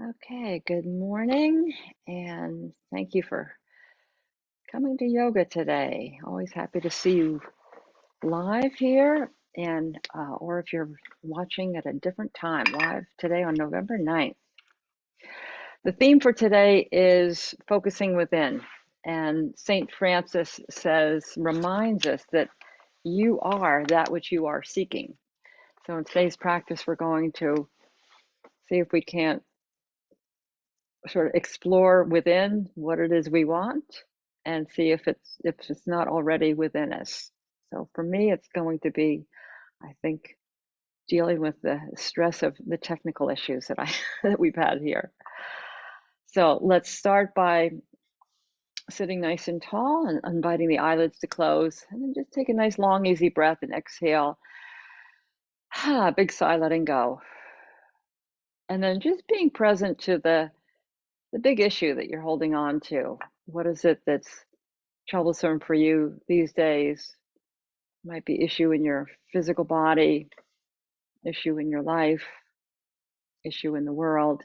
Okay, good morning, and thank you for coming to yoga today. Always happy to see you live here, and or if you're watching at a different time, live today on November 9th. The theme for today is focusing within, and Saint Francis reminds us that you are that which you are seeking. So in today's practice, we're going to see if we can't sort of explore within what it is we want and see if it's not already within us. So for me, it's going to be, I think, dealing with the stress of the technical issues that I that we've had here. So let's start by sitting nice and tall and inviting the eyelids to close, and then just take a nice long easy breath and exhale. Big sigh, letting go. And then just being present to the big issue that you're holding on to. What is it that's troublesome for you these days? Might be issue in your physical body, issue in your life, issue in the world.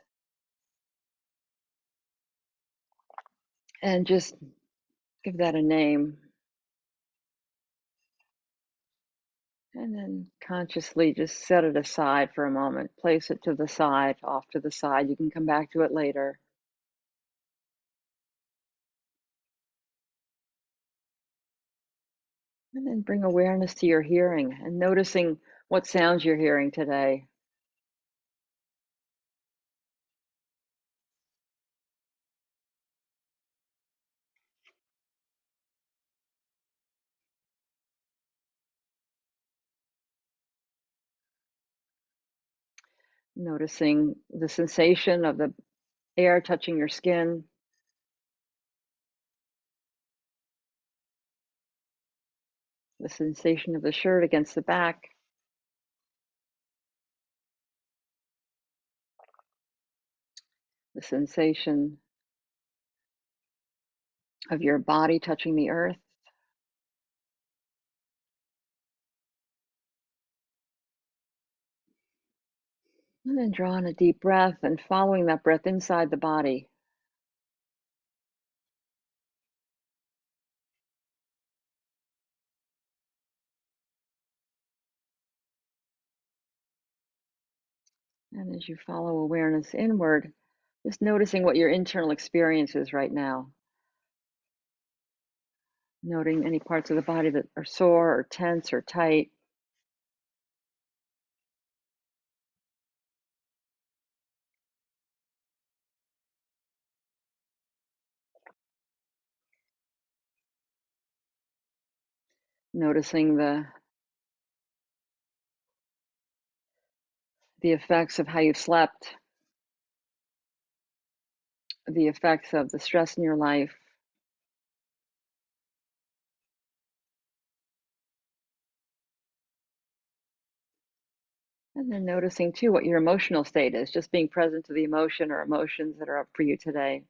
And just give that a name. And then consciously just set it aside for a moment. Place it to the side, off to the side. You can come back to it later. And then bring awareness to your hearing and noticing what sounds you're hearing today. Noticing the sensation of the air touching your skin, the sensation of the shirt against the back, the sensation of your body touching the earth. And then draw in a deep breath and following that breath inside the body. And as you follow awareness inward, just noticing what your internal experience is right now. Noting any parts of the body that are sore or tense or tight. Noticing the effects of how you slept, the effects of the stress in your life. And then noticing too what your emotional state is, just being present to the emotion or emotions that are up for you today.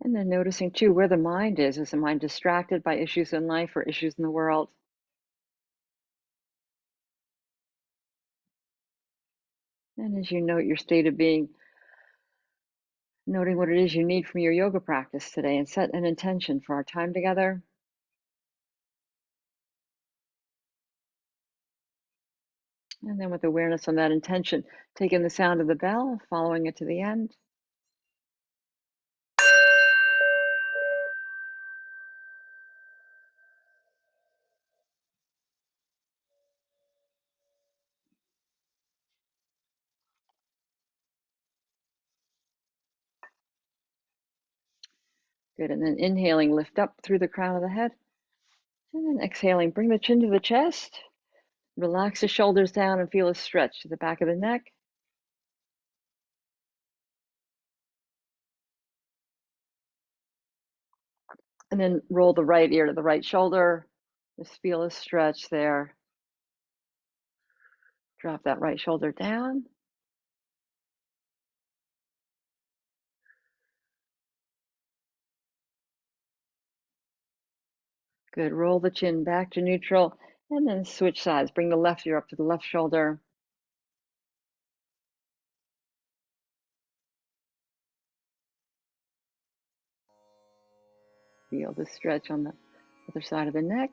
And then noticing too where the mind is. Is the mind distracted by issues in life or issues in the world? And as you note your state of being, noting what it is you need from your yoga practice today and set an intention for our time together. And then with awareness on that intention, take in the sound of the bell, following it to the end. Good. And then inhaling, lift up through the crown of the head. And then exhaling, bring the chin to the chest. Relax the shoulders down and feel a stretch to the back of the neck. And then roll the right ear to the right shoulder. Just feel a stretch there. Drop that right shoulder down. Good. Roll the chin back to neutral and then switch sides. Bring the left ear up to the left shoulder. Feel the stretch on the other side of the neck.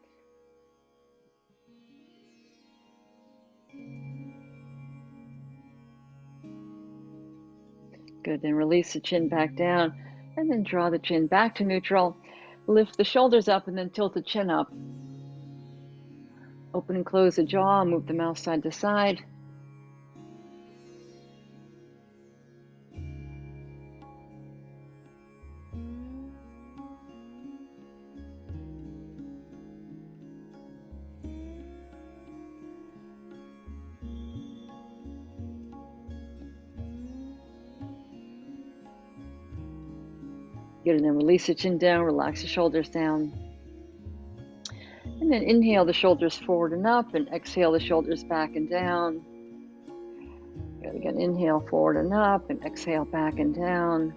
Good. Then release the chin back down and then draw the chin back to neutral. Lift the shoulders up and then tilt the chin up. Open and close the jaw, move the mouth side to side. Good, and then release the chin down, relax the shoulders down. And then inhale the shoulders forward and up, and exhale the shoulders back and down. Good, again, inhale forward and up, and exhale back and down.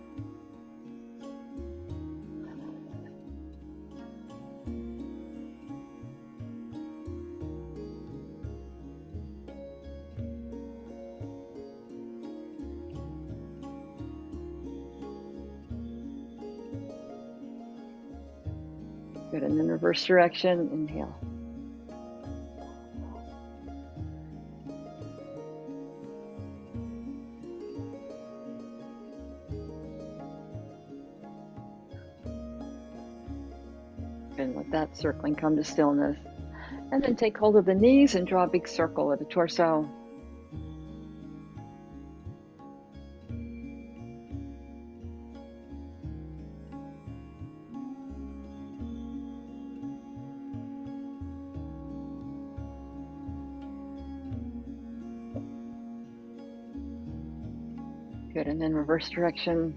Good, and then reverse direction, inhale. And let that circling come to stillness. And then take hold of the knees and draw a big circle of the torso. Good, and then reverse direction.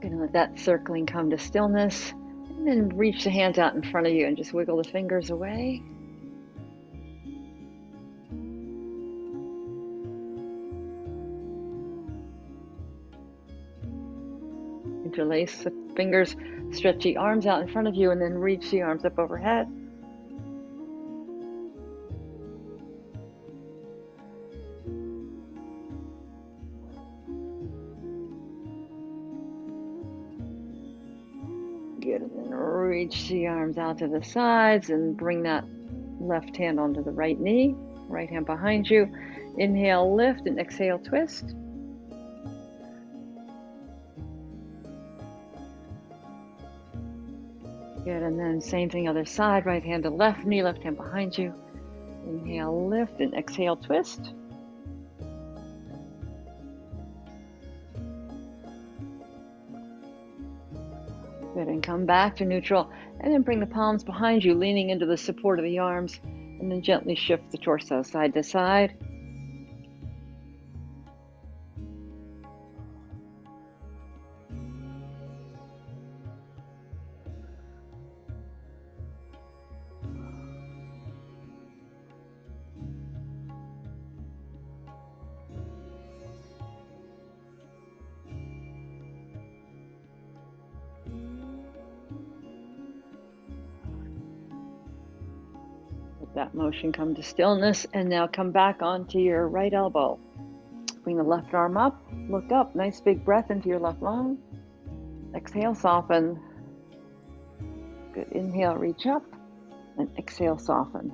Good, and let that circling come to stillness. And then reach the hands out in front of you and just wiggle the fingers away. Interlace the fingers, stretch the arms out in front of you, and then reach the arms up overhead. Good, and then reach the arms out to the sides and bring that left hand onto the right knee, right hand behind you. Inhale, lift, and exhale, twist. Good, and then same thing, other side, right hand to left knee, left hand behind you. Inhale, lift, and exhale, twist. Good, and come back to neutral, and then bring the palms behind you, leaning into the support of the arms, and then gently shift the torso side to side. That motion come to stillness, and now come back onto your right elbow. Bring the left arm up, look up, nice big breath into your left lung. Exhale, soften. Good, inhale, reach up, and exhale, soften.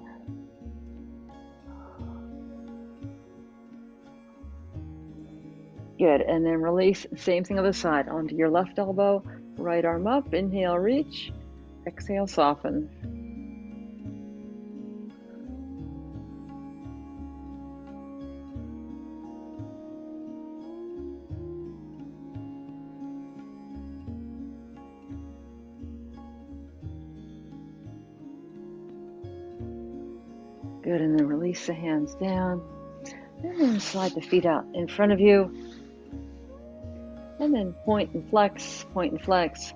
Good, and then release, same thing other side, onto your left elbow, right arm up, inhale, reach, exhale, soften. Good, and then release the hands down. And then slide the feet out in front of you. And then point and flex, point and flex.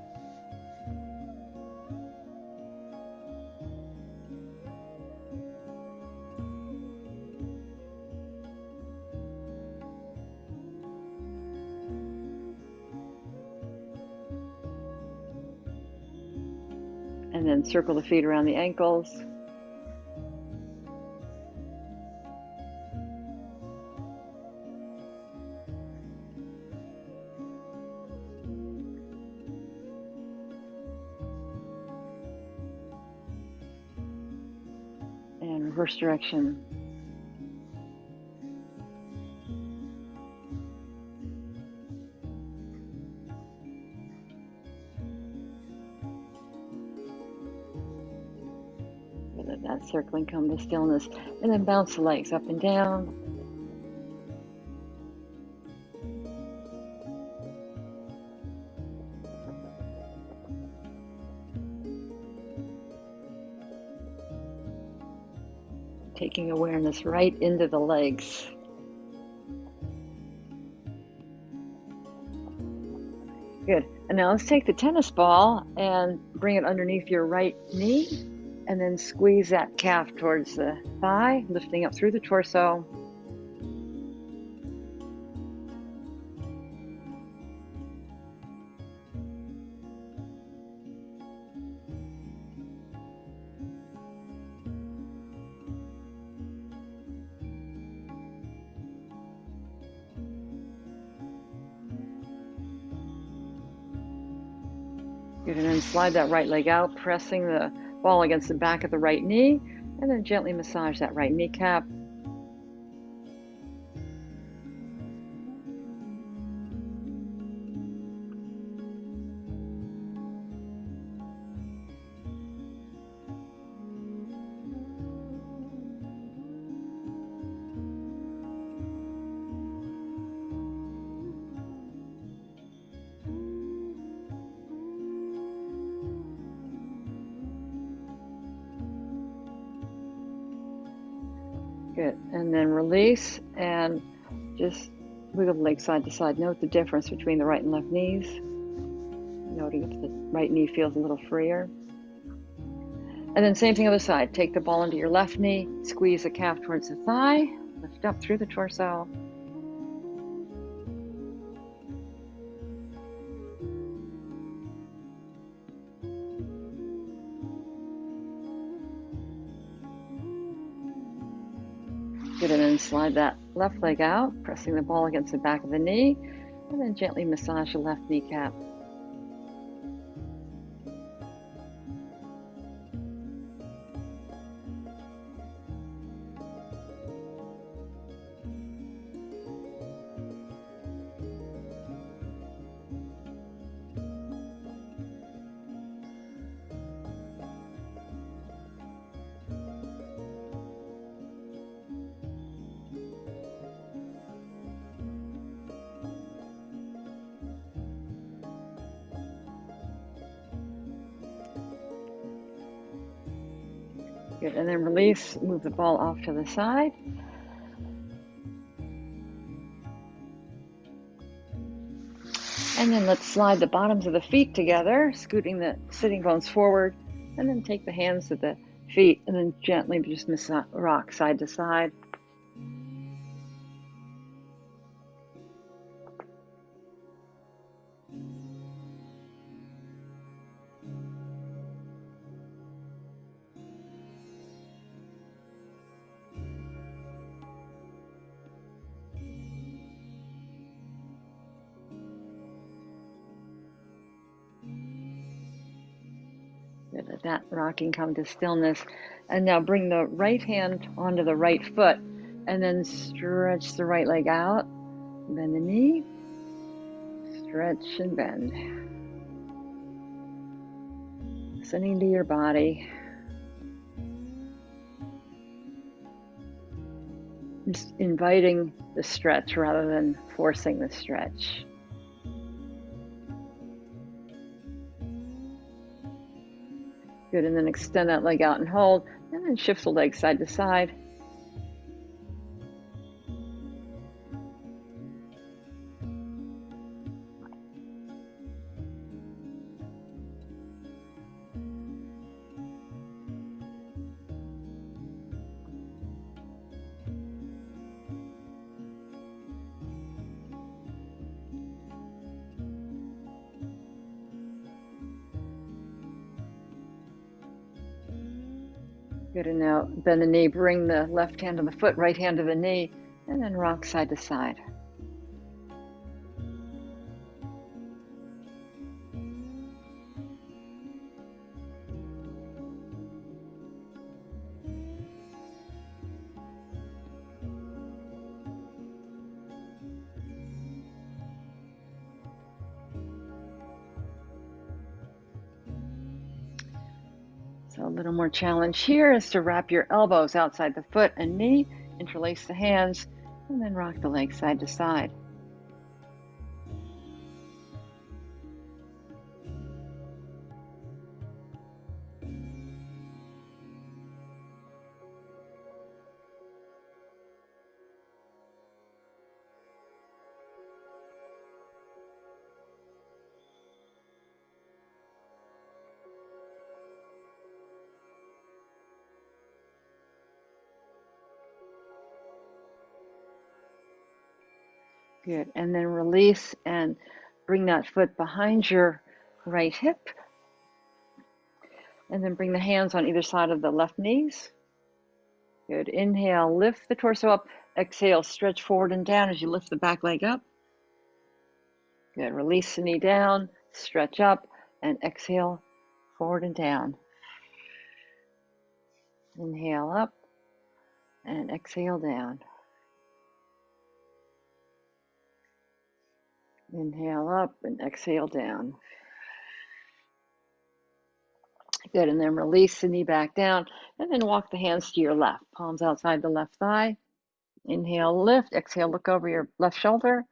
And then circle the feet around the ankles. And reverse direction. Let that circling come to stillness. And then bounce the legs up and down. Taking awareness right into the legs. Good. And now let's take the tennis ball and bring it underneath your right knee, and then squeeze that calf towards the thigh, lifting up through the torso. Good, and then slide that right leg out, pressing the ball against the back of the right knee, and then gently massage that right kneecap. Good, and then release and just wiggle the leg side to side. Note the difference between the right and left knees. Noting if the right knee feels a little freer. And then same thing other side. Take the ball into your left knee, squeeze the calf towards the thigh, lift up through the torso. Good, and then slide that left leg out, pressing the ball against the back of the knee, and then gently massage the left kneecap. Good, and then release, move the ball off to the side. And then let's slide the bottoms of the feet together, scooting the sitting bones forward, and then take the hands to the feet and then gently just rock side to side. Let that rocking come to stillness. And now bring the right hand onto the right foot and then stretch the right leg out. Bend the knee, stretch and bend. Listening to your body. Just inviting the stretch rather than forcing the stretch. Good, and then extend that leg out and hold, and then shift the leg side to side. Good, and now bend the knee, bring the left hand to the foot, right hand to the knee, and then rock side to side. So a little more challenge here is to wrap your elbows outside the foot and knee, interlace the hands, and then rock the legs side to side. Good, and then release and bring that foot behind your right hip. And then bring the hands on either side of the left knees. Good, inhale, lift the torso up. Exhale, stretch forward and down as you lift the back leg up. Good, release the knee down, stretch up, and exhale, forward and down. Inhale up, and exhale down. Inhale up and exhale down. Good, and then release the knee back down, and then walk the hands to your left. Palms outside the left thigh. Inhale, lift. Exhale, look over your left shoulder.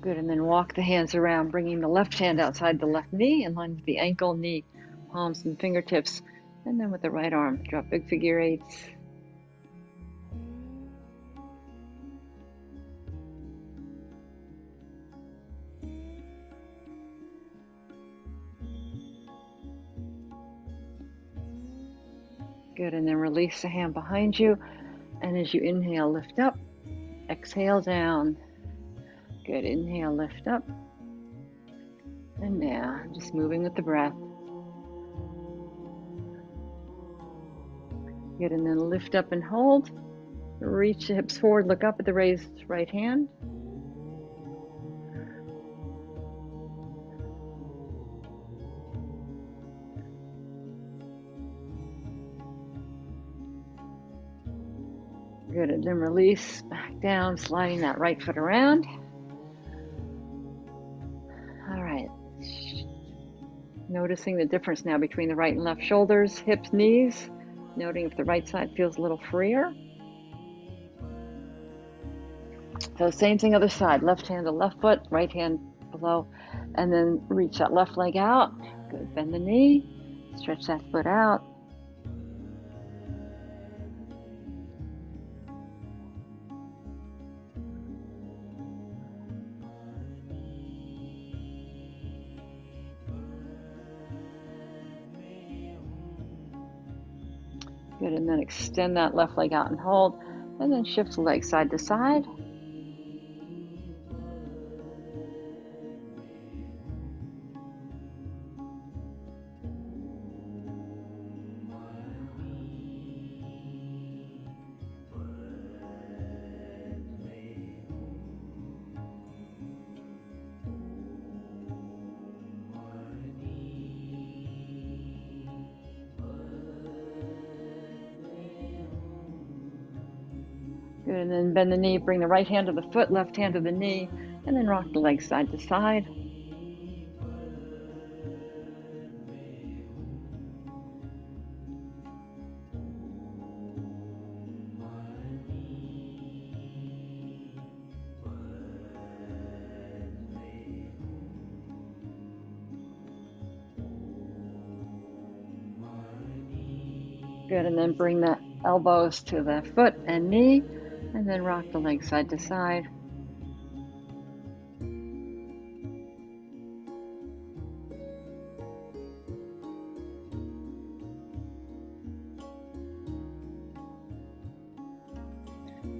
Good, and then walk the hands around, bringing the left hand outside the left knee in line with the ankle, knee, palms, and fingertips. And then with the right arm, drop big figure eights. Good, and then release the hand behind you. And as you inhale, lift up. Exhale, down. Good, inhale, lift up. And down, just moving with the breath. Good, and then lift up and hold. Reach the hips forward, look up at the raised right hand. Good, and then release, back down, sliding that right foot around. All right. Noticing the difference now between the right and left shoulders, hips, knees. Noting if the right side feels a little freer. So same thing other side, left hand to left foot, right hand below, and then reach that left leg out. Good, bend the knee, stretch that foot out. Good, and then extend that left leg out and hold, and then shift the leg side to side. Good, and then bend the knee, bring the right hand to the foot, left hand to the knee, and then rock the leg side to side. Good, and then bring the elbows to the foot and knee, and then rock the leg side to side.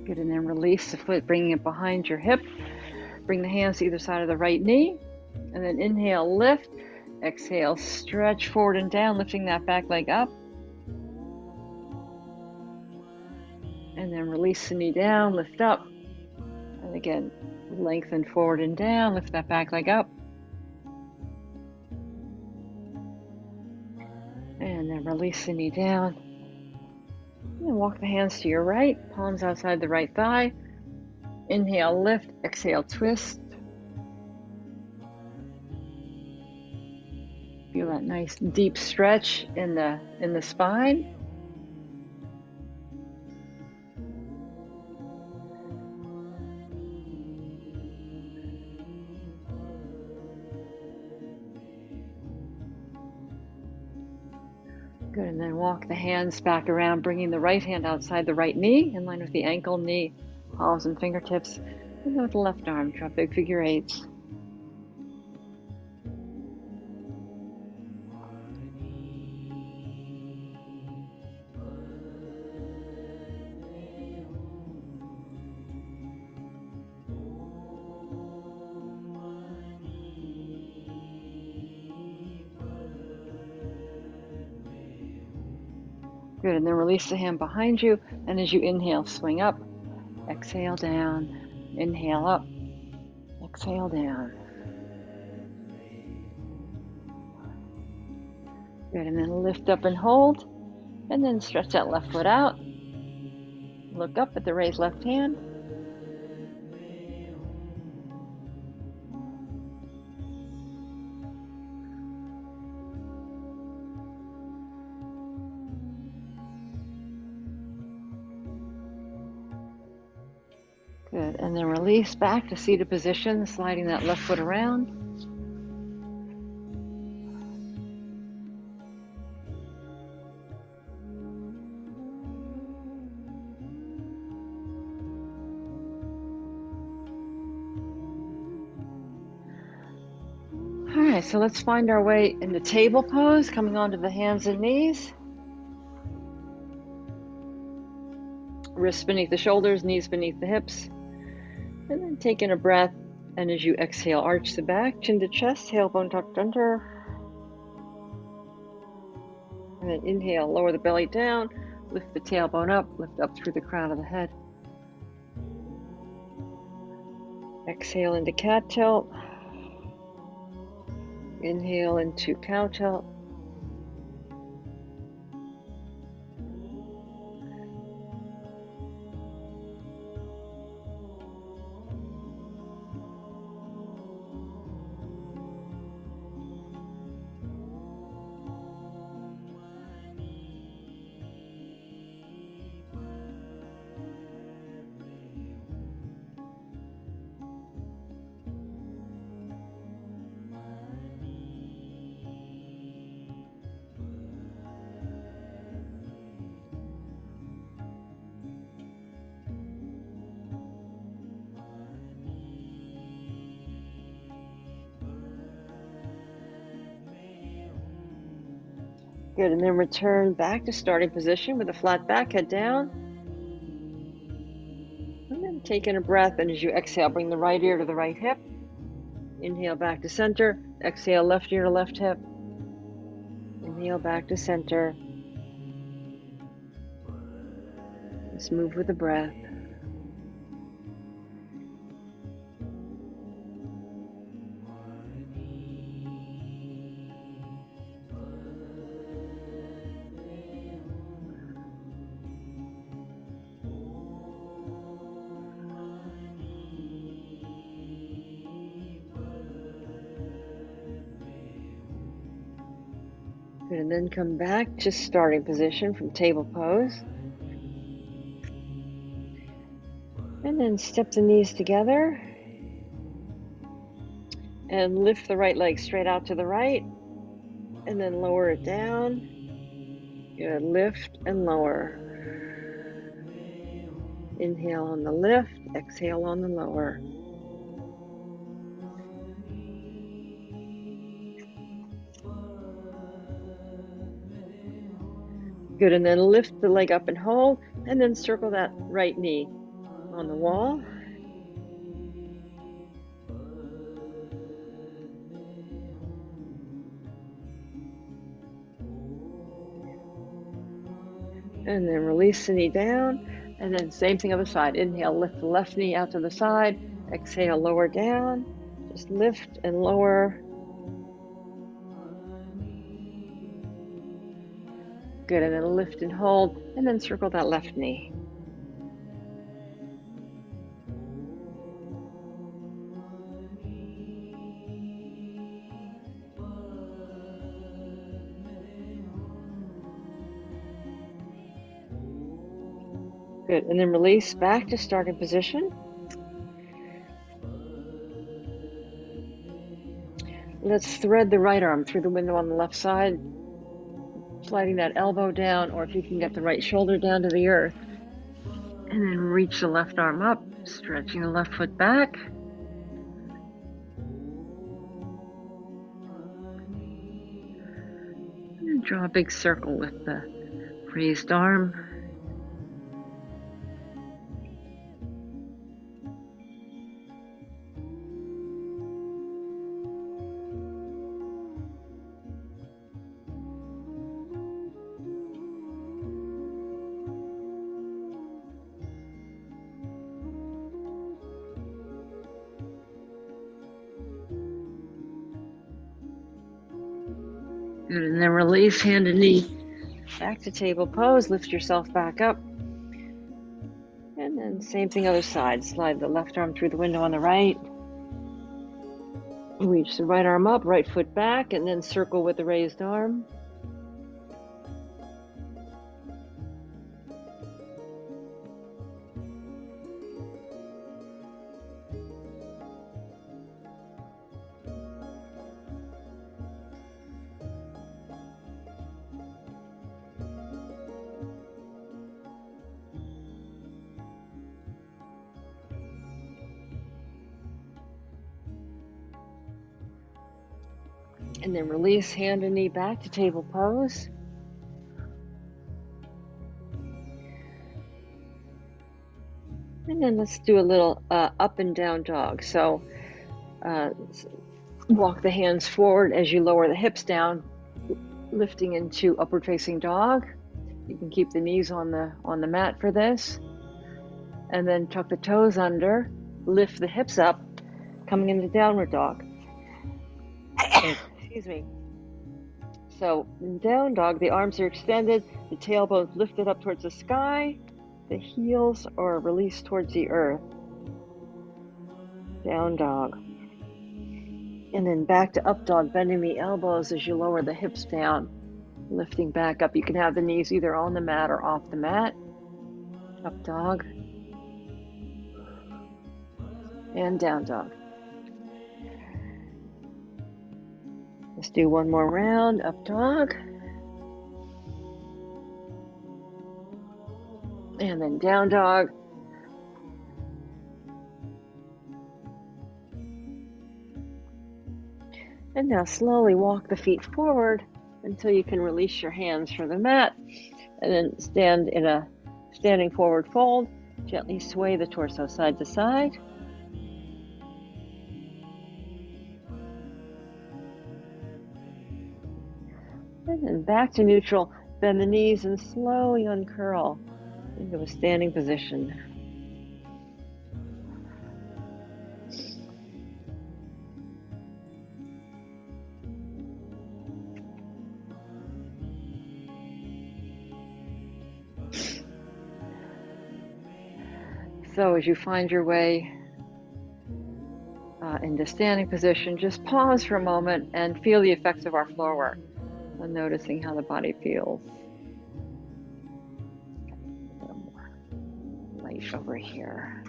Good, and then release the foot, bringing it behind your hip. Bring the hands to either side of the right knee, and then inhale, lift. Exhale, stretch forward and down, lifting that back leg up. And then release the knee down, lift up. And again, lengthen forward and down, lift that back leg up. And then release the knee down. And walk the hands to your right, palms outside the right thigh. Inhale, lift. Exhale, twist. Feel that nice deep stretch in the spine. Good, and then walk the hands back around, bringing the right hand outside the right knee, in line with the ankle, knee, palms, and fingertips. And then with the left arm, draw big figure eights. Good, and then release the hand behind you, and as you inhale, swing up, exhale down, inhale up, exhale down. Good, and then lift up and hold, and then stretch that left foot out. Look up at the raised left hand. Good, and then release back to seated position, sliding that left foot around. All right, so let's find our way in the table pose, coming onto the hands and knees. Wrists beneath the shoulders, knees beneath the hips. And then take in a breath, and as you exhale, arch the back, chin to chest, tailbone tucked under. And then inhale, lower the belly down, lift the tailbone up, lift up through the crown of the head. Exhale into cat tilt. Inhale into cow tilt. Good, and then return back to starting position with a flat back, head down. And then take in a breath, and as you exhale, bring the right ear to the right hip. Inhale back to center. Exhale, left ear to left hip. Inhale back to center. Just move with the breath. Good, and then come back to starting position from table pose. And then step the knees together. And lift the right leg straight out to the right. And then lower it down. Good, lift and lower. Inhale on the lift, exhale on the lower. Good, and then lift the leg up and hold, and then circle that right knee. on the wall. And then release the knee down. And then same thing other side. Inhale, lift the left knee out to the side. Exhale, lower down. Just lift and lower. Good, and then lift and hold, and then circle that left knee. Good, and then release back to starting position. Let's thread the right arm through the window on the left side, sliding that elbow down, or if you can get the right shoulder down to the earth. And then reach the left arm up, stretching the left foot back. And draw a big circle with the raised arm. Good, and then release, hand and knee back to table pose. Lift yourself back up. And then same thing other side. Slide the left arm through the window on the right. Reach the right arm up, right foot back, and then circle with the raised arm. And then release, hand and knee back to table pose. And then let's do a little up and down dog. So walk the hands forward as you lower the hips down, lifting into upward facing dog. You can keep the knees on the mat for this. And then tuck the toes under, lift the hips up, coming into downward dog. Excuse me. So in down dog, the arms are extended, the tailbone's lifted up towards the sky, the heels are released towards the earth. Down dog. And then back to up dog, bending the elbows as you lower the hips down, lifting back up. You can have the knees either on the mat or off the mat. Up dog. And down dog. Let's do one more round. Up dog. And then down dog. And now slowly walk the feet forward until you can release your hands from the mat. And then stand in a standing forward fold. Gently sway the torso side to side. And then back to neutral. Bend the knees and slowly uncurl into a standing position. So as you find your way into standing position, just pause for a moment and feel the effects of our floor work, and noticing how the body feels. A little more light over here.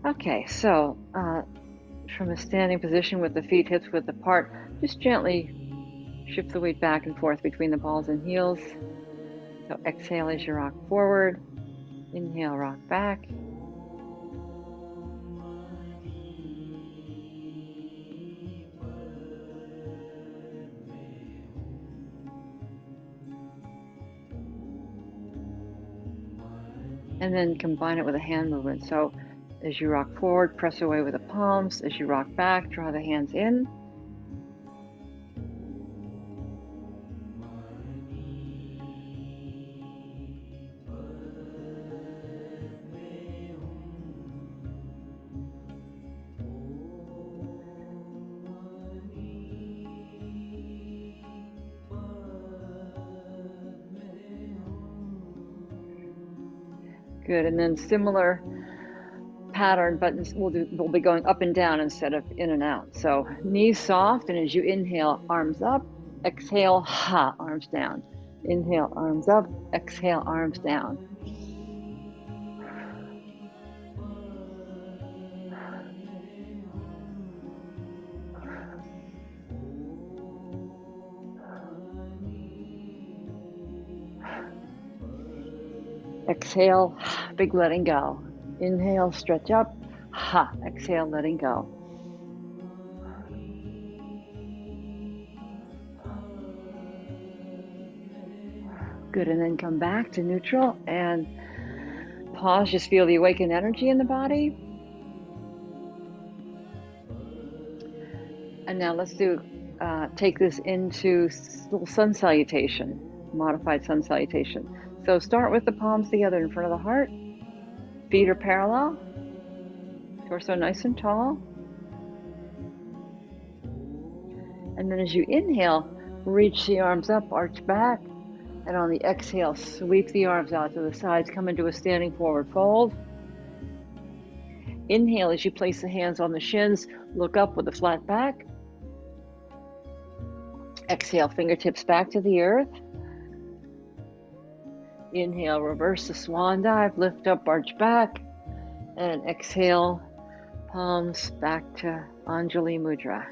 Okay, so from a standing position with the feet hips width apart, just gently shift the weight back and forth between the balls and heels. So exhale as you rock forward. Inhale, rock back. And then combine it with a hand movement. So as you rock forward, press away with the palms. As you rock back, draw the hands in. Good, and then similar pattern, but we'll be going up and down instead of in and out. So knees soft, and as you inhale, arms up, exhale, ha, arms down. Inhale, arms up, exhale, arms down. Exhale, big letting go. Inhale, stretch up, ha, exhale, letting go. Good, and then come back to neutral and pause, just feel the awakened energy in the body. And now let's take this into little sun salutation, modified sun salutation. So start with the palms together in front of the heart. Feet are parallel. Torso nice and tall. And then as you inhale, reach the arms up, arch back. And on the exhale, sweep the arms out to the sides, come into a standing forward fold. Inhale as you place the hands on the shins, look up with a flat back. Exhale, fingertips back to the earth. Inhale, reverse the swan dive, lift up, arch back. And exhale, palms back to Anjali Mudra.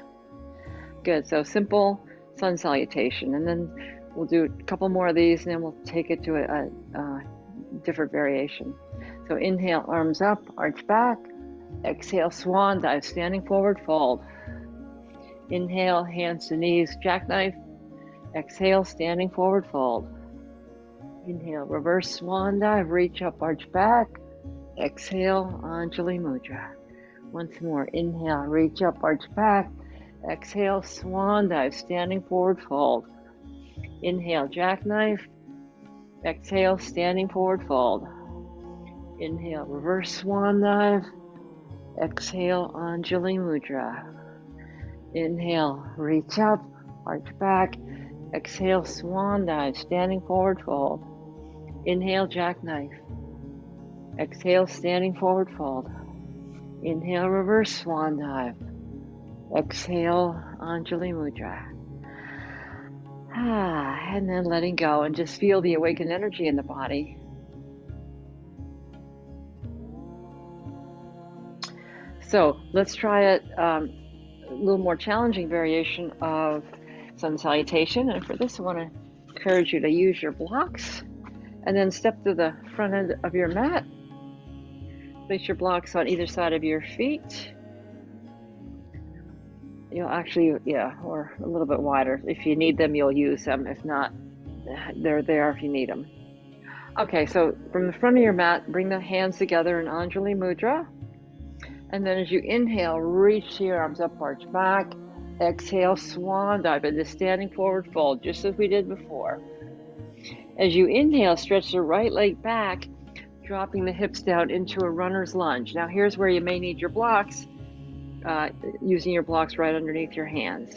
Good, so simple sun salutation. And then we'll do a couple more of these and then we'll take it to a different variation. So inhale, arms up, arch back. Exhale, swan dive, standing forward fold. Inhale, hands to knees, jackknife. Exhale, standing forward fold. Inhale, reverse swan dive, reach up, arch back. Exhale, Anjali Mudra. Once more, inhale, reach up, arch back. Exhale, swan dive, standing forward fold. Inhale, jackknife. Exhale, standing forward fold. Inhale, reverse swan dive. Exhale, Anjali Mudra. Inhale, reach up, arch back. Exhale, swan dive, standing forward fold. Inhale, jackknife. Exhale, standing forward fold. Inhale, reverse swan dive. Exhale, Anjali Mudra. And then letting go and just feel the awakened energy in the body. So let's try it, a little more challenging variation of sun salutation. And for this, I want to encourage you to use your blocks and then step to the front end of your mat. Place your blocks on either side of your feet. You'll actually, or a little bit wider. If you need them, you'll use them. If not, they're there if you need them. Okay, so from the front of your mat, bring the hands together in Anjali Mudra. And then as you inhale, reach the arms up, arch back. Exhale, swan dive into standing forward fold, just as we did before. As you inhale, stretch the right leg back, dropping the hips down into a runner's lunge. Now here's where you may need your blocks, using your blocks right underneath your hands.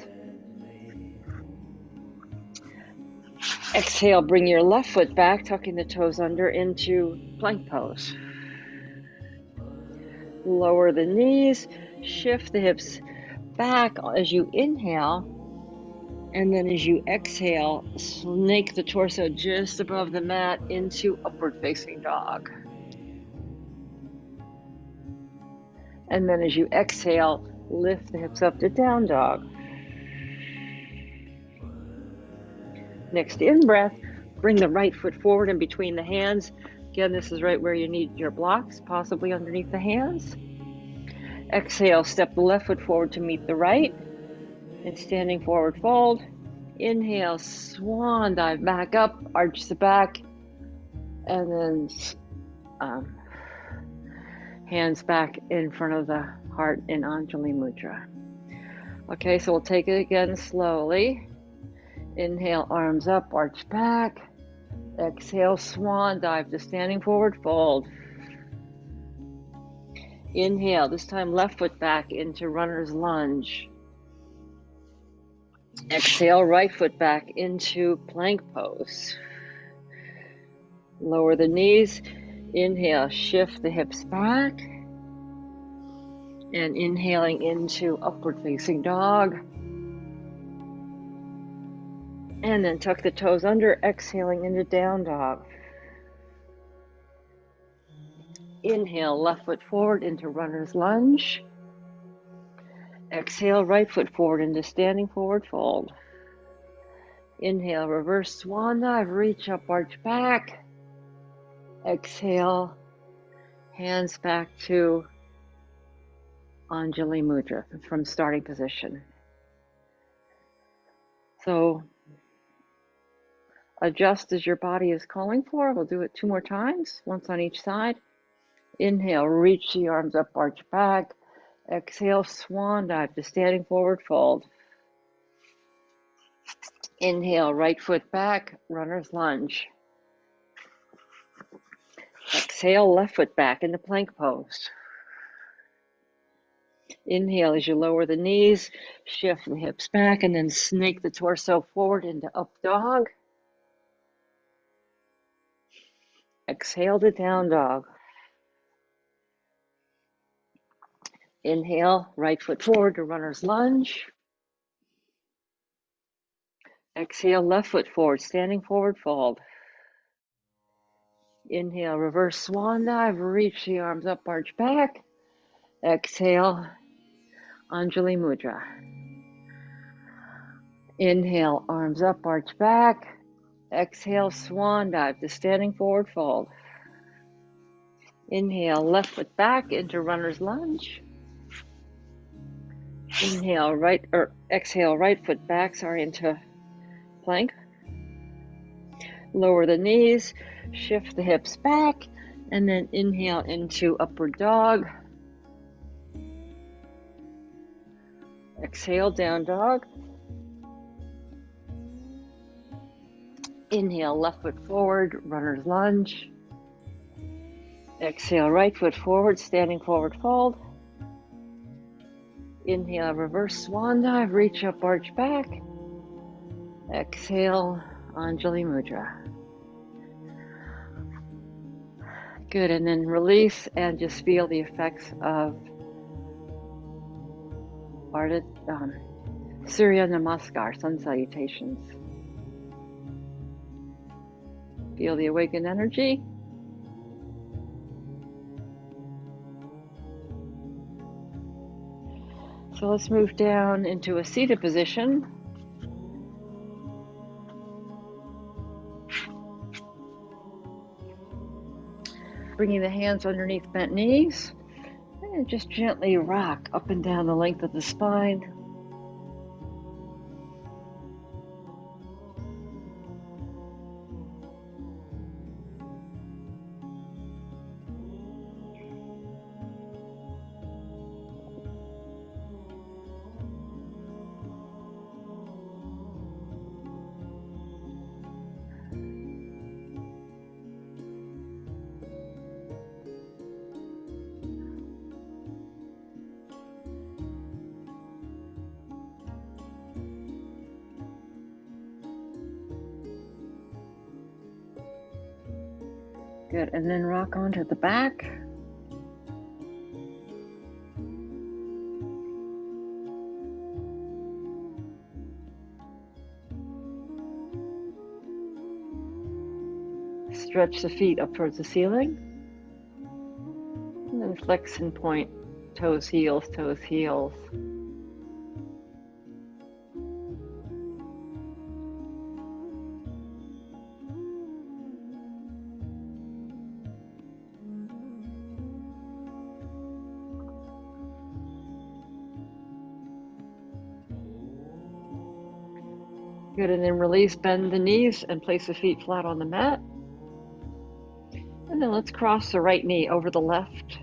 Exhale, bring your left foot back, tucking the toes under into plank pose. Lower the knees, shift the hips back as you inhale, and then as you exhale, snake the torso just above the mat into upward facing dog. And then as you exhale, lift the hips up to down dog. Next in-breath, bring the right foot forward in between the hands. Again, this is right where you need your blocks, possibly underneath the hands. Exhale, step the left foot forward to meet the right. And standing forward fold. Inhale, swan dive back up, arch the back. And then um, hands back in front of the heart in Anjali Mudra. Okay, so we'll take it again slowly. Inhale, arms up, arch back. Exhale, swan dive to standing forward fold. Inhale, this time left foot back into runner's lunge. Exhale, right foot back into plank pose. Lower the knees. Inhale, shift the hips back. And inhaling into upward facing dog. And then tuck the toes under, exhaling into down dog. Inhale, left foot forward into runner's lunge. Exhale, right foot forward into standing forward fold. Inhale, reverse swan dive, reach up, arch back. Exhale, hands back to Anjali Mudra from starting position. So adjust as your body is calling for. We'll do it 2 more times, once on each side. Inhale, reach the arms up, arch back. Exhale, swan dive to standing forward fold. Inhale, right foot back, runner's lunge. Exhale, left foot back into plank pose. Inhale as you lower the knees, shift the hips back, and then snake the torso forward into up dog. Exhale to down dog. Inhale, right foot forward to runner's lunge. Exhale, left foot forward, standing forward fold. Inhale, reverse swan dive, reach the arms up, arch back. Exhale, Anjali Mudra. Inhale, arms up, arch back. Exhale, swan dive to standing forward fold. Inhale, left foot back into runner's lunge. Exhale, right foot back, into plank. Lower the knees, shift the hips back, and then inhale into upward dog. Exhale, down dog. Inhale, left foot forward, runner's lunge. Exhale, right foot forward, standing forward fold. Inhale, reverse swan dive, reach up, arch back. Exhale, Anjali Mudra. Good, and then release and just feel the effects of Surya Namaskar, sun salutations. Feel the awakened energy. So let's move down into a seated position. Bringing the hands underneath bent knees. And just gently rock up and down the length of the spine. Good, and then rock onto the back. Stretch the feet up towards the ceiling. And then flex and point, toes, heels, toes, heels. Good, and then release, bend the knees and place the feet flat on the mat. And And then let's cross the right knee over the left.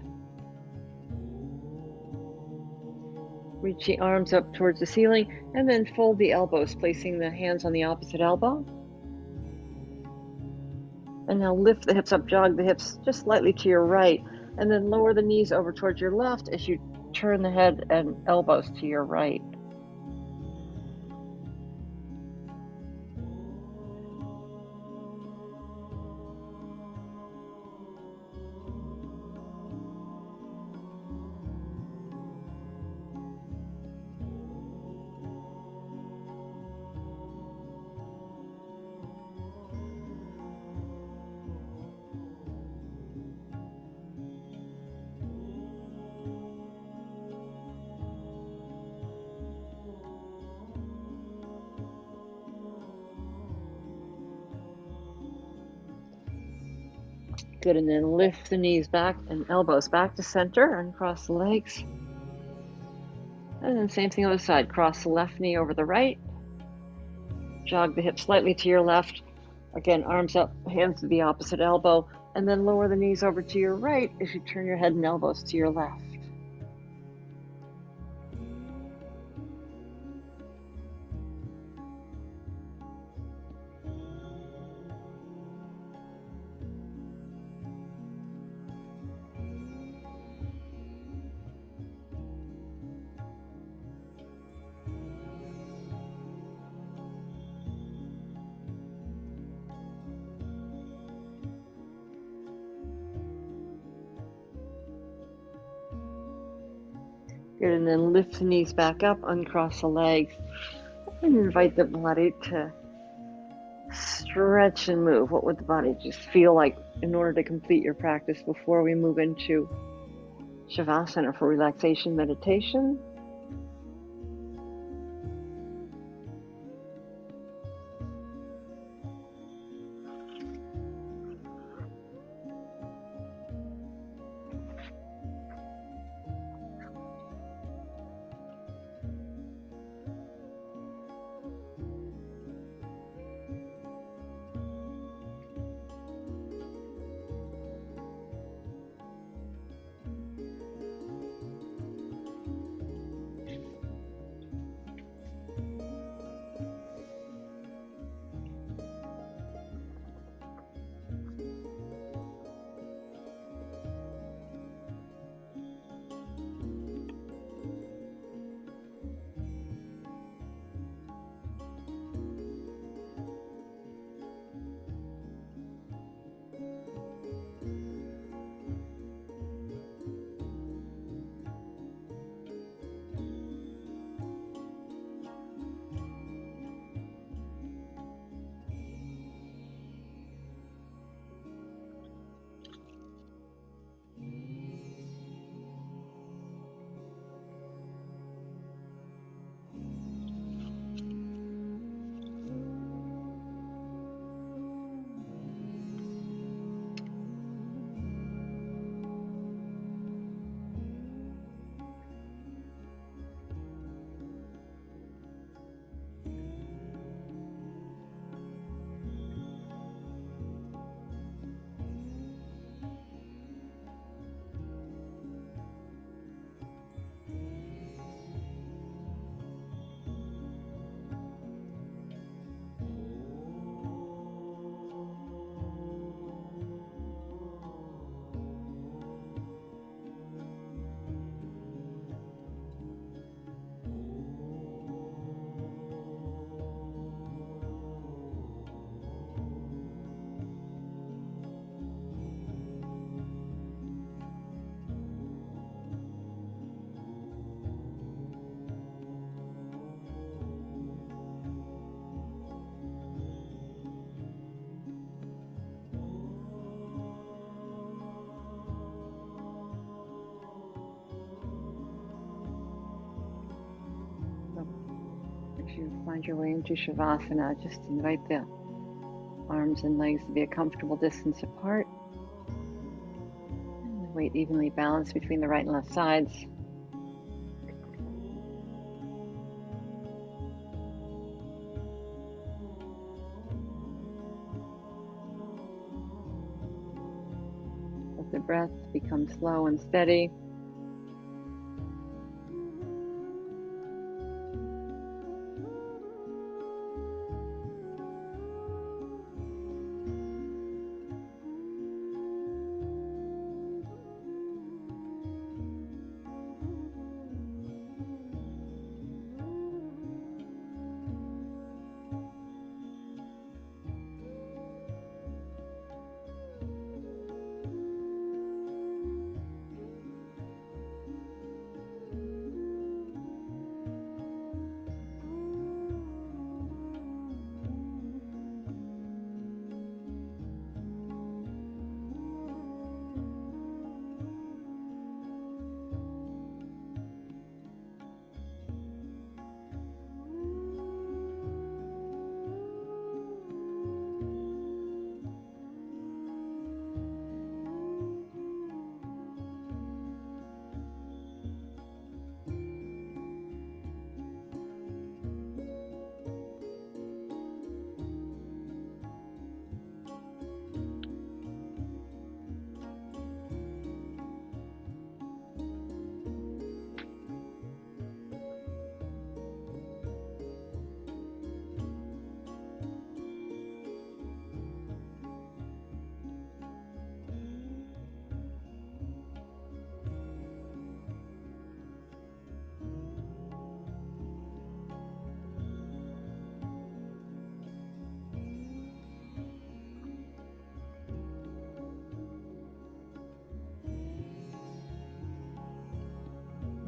Reach the arms up towards the ceiling, and then fold the elbows, placing the hands on the opposite elbow. And now lift the hips up, jog the hips just slightly to your right, and then lower the knees over towards your left as you turn the head and elbows to your right. Good, and then lift the knees back and elbows back to center and cross the legs. And then same thing on the side, cross the left knee over the right. Jog the hips slightly to your left. Again, arms up, hands to the opposite elbow, and then lower the knees over to your right as you turn your head and elbows to your left. Good, and then lift the knees back up, uncross the legs, and invite the body to stretch and move. What would the body just feel like in order to complete your practice before we move into Savasana for relaxation meditation? As you find your way into Shavasana, just invite the arms and legs to be a comfortable distance apart. And the weight evenly balanced between the right and left sides. Let the breath become slow and steady.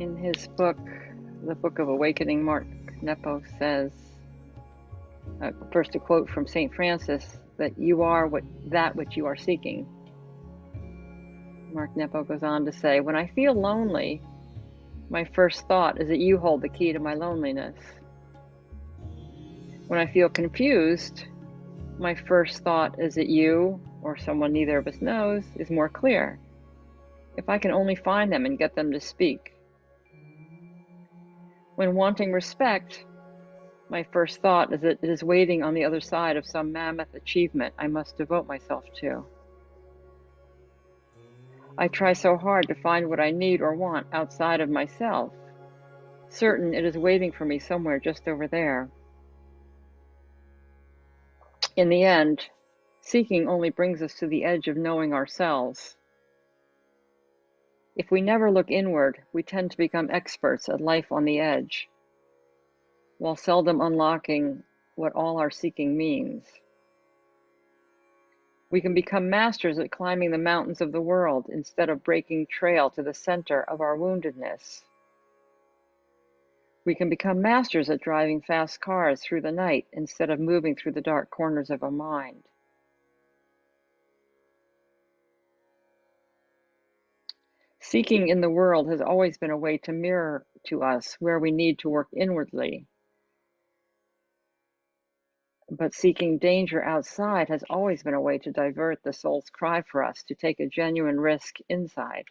In his book, The Book of Awakening, Mark Nepo says, first a quote from St. Francis, that you are that which you are seeking. Mark Nepo goes on to say, when I feel lonely, my first thought is that you hold the key to my loneliness. When I feel confused, my first thought is that you, or someone neither of us knows, is more clear. If I can only find them and get them to speak. When wanting respect, my first thought is that it is waiting on the other side of some mammoth achievement I must devote myself to. I try so hard to find what I need or want outside of myself, certain it is waiting for me somewhere just over there. In the end, seeking only brings us to the edge of knowing ourselves. If we never look inward, we tend to become experts at life on the edge, while seldom unlocking what all our seeking means. We can become masters at climbing the mountains of the world instead of breaking trail to the center of our woundedness. We can become masters at driving fast cars through the night instead of moving through the dark corners of our mind. Seeking in the world has always been a way to mirror to us where we need to work inwardly. But seeking danger outside has always been a way to divert the soul's cry for us to take a genuine risk inside.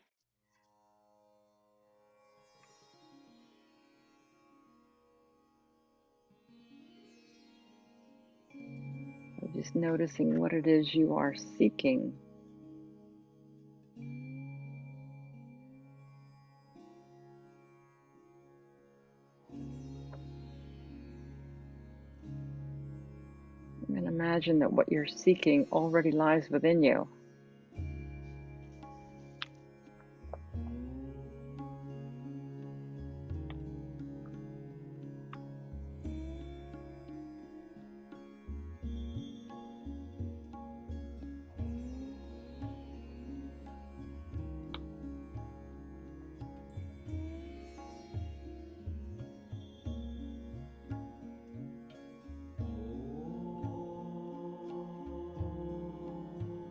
So just noticing what it is you are seeking. And imagine that what you're seeking already lies within you.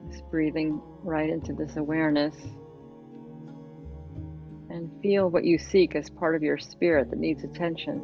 Just breathing right into this awareness. And feel what you seek as part of your spirit that needs attention.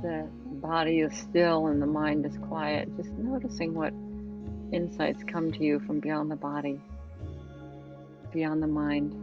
the body is still and the mind is quiet, just noticing what insights come to you from beyond the body, beyond the mind.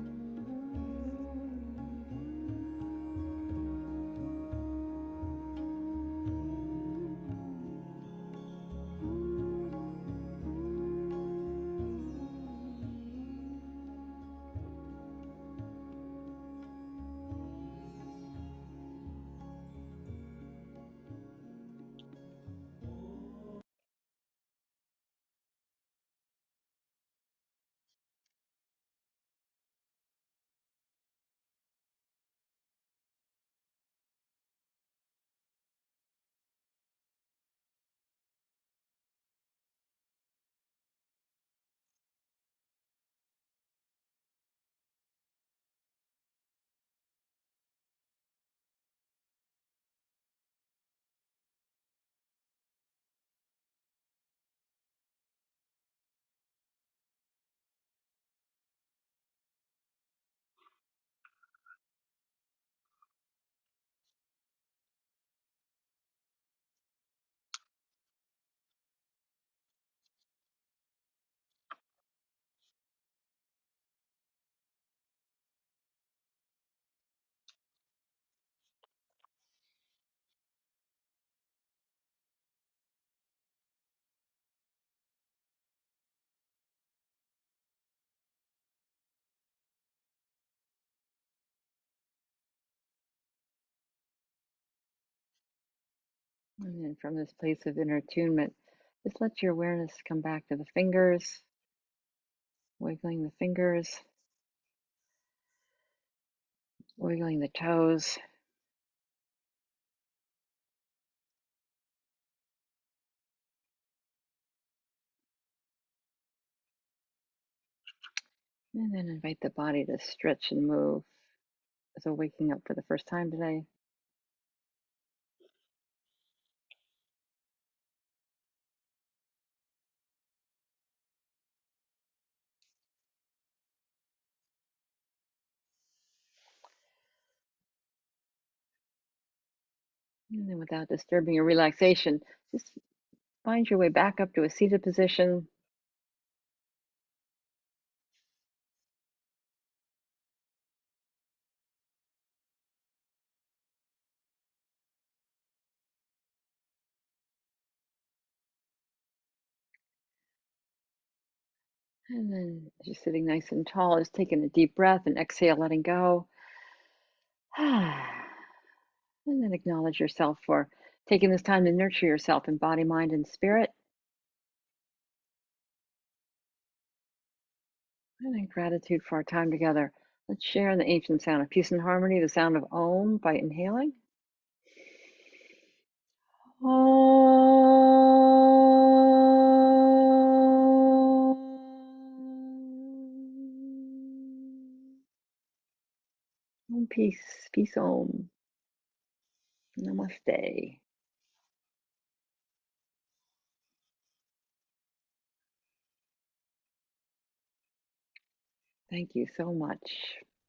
And then from this place of inner attunement, just let your awareness come back to the fingers, wiggling the fingers, wiggling the toes. And then invite the body to stretch and move as we're waking up for the first time today. And then without disturbing your relaxation, just find your way back up to a seated position. And then just sitting nice and tall, just taking a deep breath and exhale, letting go. And then acknowledge yourself for taking this time to nurture yourself in body, mind, and spirit. And then gratitude for our time together. Let's share in the ancient sound of peace and harmony, the sound of Om by inhaling. Om peace, peace Om. Namaste. Thank you so much.